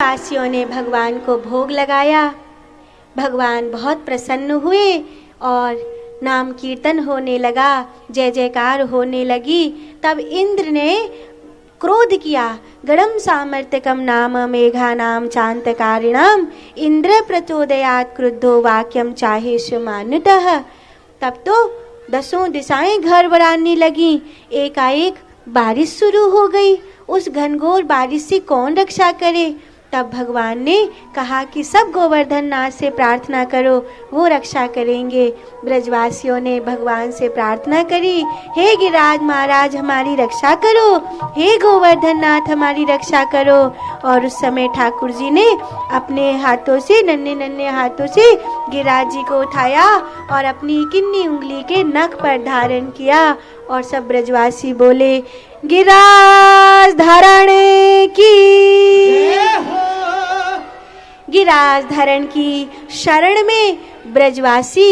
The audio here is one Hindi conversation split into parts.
वासियों ने भगवान को भोग लगाया। भगवान बहुत प्रसन्न हुए और नाम कीर्तन होने लगा, जय जयकार होने लगी। तब इंद्र ने क्रोध किया। गणम सामर्थ्यकम नाम मेघा नाम चांतकारिणाम इंद्र प्रचोदयात् क्रुद्धो वाक्यम चाहेषु मानुतः। तब तो दसों दिशाएं घर बराने लगी। एकाएक बारिश शुरू हो गई। उस घनघोर बारिश से कौन रक्षा करे? तब भगवान ने कहा कि सब गोवर्धन नाथ से प्रार्थना करो, वो रक्षा करेंगे। ब्रजवासियों ने भगवान से प्रार्थना करी, हे गिरिराज महाराज हमारी रक्षा करो, हे गोवर्धन नाथ हमारी रक्षा करो। और उस समय ठाकुर जी ने अपने हाथों से, नन्हे नन्हे हाथों से गिरिराज जी को उठाया और अपनी किन्नी उंगली के नख पर धारण किया। और सब ब्रजवासी बोले, गिरिराज धारण की, गिरिराज धारण की शरण में ब्रजवासी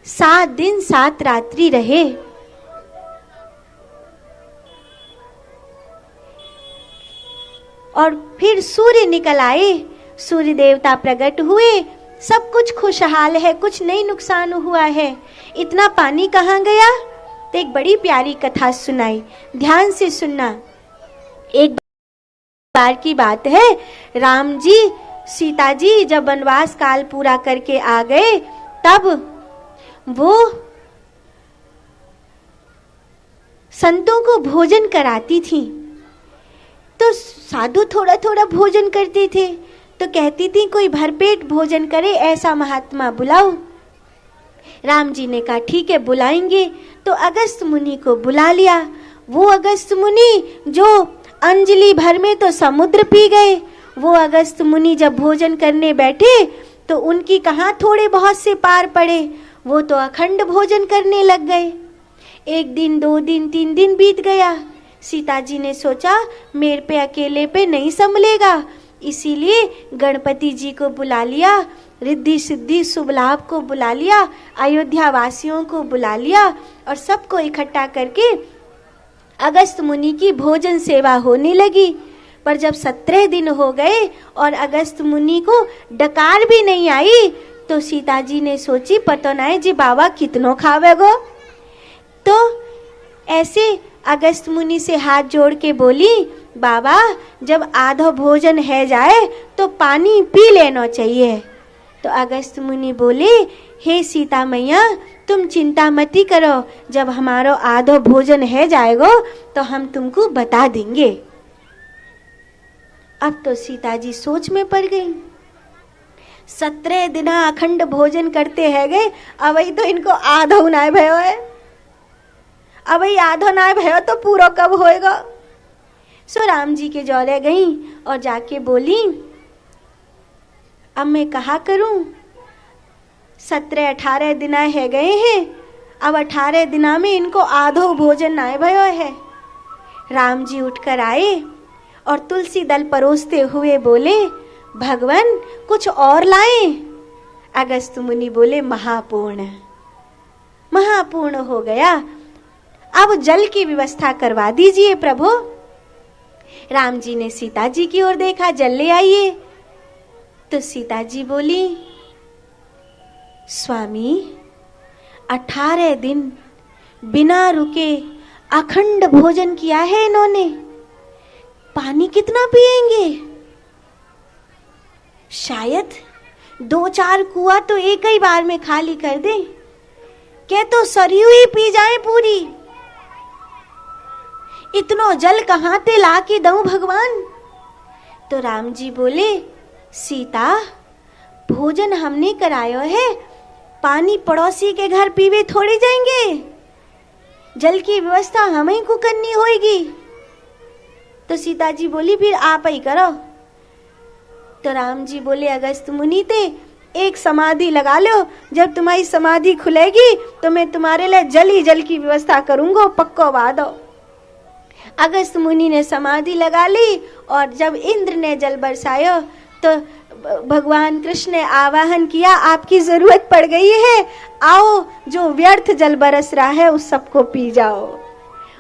7 दिन 7 रात्रि रहे। और फिर सूर्य निकल आए, सूर्य देवता प्रकट हुए। सब कुछ खुशहाल है, कुछ नहीं नुकसान हुआ है। इतना पानी कहाँ गया? तो एक बड़ी प्यारी कथा सुनाई, ध्यान से सुनना। एक बार की बात है, राम जी सीता जी जब वनवास काल पूरा करके आ गए, तब वो संतों को भोजन कराती थी। तो साधु थोड़ा थोड़ा भोजन करते थे, तो कहती थी कोई भरपेट भोजन करे ऐसा महात्मा बुलाओ। राम जी ने कहा ठीक है बुलाएंगे। तो अगस्त मुनि को बुला लिया। वो अगस्त मुनि जो अंजलि भर में तो समुद्र पी गए। वो अगस्त मुनि जब भोजन करने बैठे तो उनकी कहाँ थोड़े बहुत से पार पड़े, वो तो अखंड भोजन करने लग गए। 1 दिन 2 दिन 3 दिन बीत गया। सीता जी ने सोचा मेरे पे अकेले पे नहीं संभलेगा, इसीलिए गणपति जी को बुला लिया, रिद्धि सिद्धि शुभ लाभ को बुला लिया, अयोध्या वासियों को बुला लिया और सबको इकट्ठा करके अगस्त मुनि की भोजन सेवा होने लगी। पर जब 17 दिन हो गए और अगस्त मुनि को डकार भी नहीं आई, तो सीता जी ने सोची पता नहीं जी बाबा कितनों खावेगो। तो ऐसे अगस्त मुनि से हाथ जोड़ के बोली, बाबा जब आधा भोजन है जाए तो पानी पी लेना चाहिए। तो अगस्त मुनि बोले, हे सीता मैया तुम चिंता मती करो, जब हमारा आधा भोजन है जाएगा तो हम तुमको बता देंगे। अब तो सीता जी सोच में पड़ गई। 17 दिन अखंड भोजन करते है गए, अब तो इनको आधा नाय भयो है। अब आधा नाय भयो तो पूरा कब होएगा? सो राम जी के जौरे गई और जाके बोली, अब मैं कहा करूं? 17-18 दिन है गए हैं, अब 18 दिना में इनको आधो भोजन नाय भयो है। राम जी उठकर आए और तुलसी दल परोसते हुए बोले, भगवान कुछ और लाए? अगस्त मुनि बोले, महापूर्ण। महापूर्ण हो गया, अब जल की व्यवस्था करवा दीजिए प्रभु। राम जी ने सीता जी की ओर देखा, जल ले आइए। तो सीता जी बोली, स्वामी 18 दिन बिना रुके अखंड भोजन किया है इन्होंने, पानी कितना पिएंगे? शायद 2-4 कुआं तो एक ही बार में खाली कर दें, क्या तो सरयू ही पी जाए पूरी। इतनो जल कहाँ ते ला के दऊं भगवान? तो राम जी बोले, सीता भोजन हमने करायो है, पानी पड़ोसी के घर पीवे थोड़े जाएंगे, जल की व्यवस्था हमें को करनी होगी। तो सीता जी बोली फिर आप ही करो। तो राम जी बोले, अगस्त मुनि ते एक समाधि लगा लो, जब तुम्हारी समाधि खुलेगी तो मैं तुम्हारे लिए जल ही जल की व्यवस्था करूंगा, पक्को वादो। अगस्त मुनि ने समाधि लगा ली और जब इंद्र ने जल बरसायो तो भगवान कृष्ण ने आवाहन किया, आपकी जरूरत पड़ गई है, आओ जो व्यर्थ जल बरस रहा है उस सबको पी जाओ।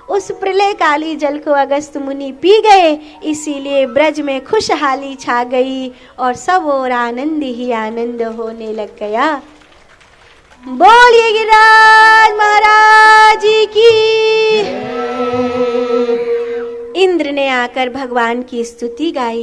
उस प्रलय काली जल को अगस्त मुनि पी गए, इसीलिए ब्रज में खुशहाली छा गई और सब और आनंद ही आनंद होने लग गया। बोलिए गिरिराज महाराज जी की। इंद्र ने आकर भगवान की स्तुति गाई।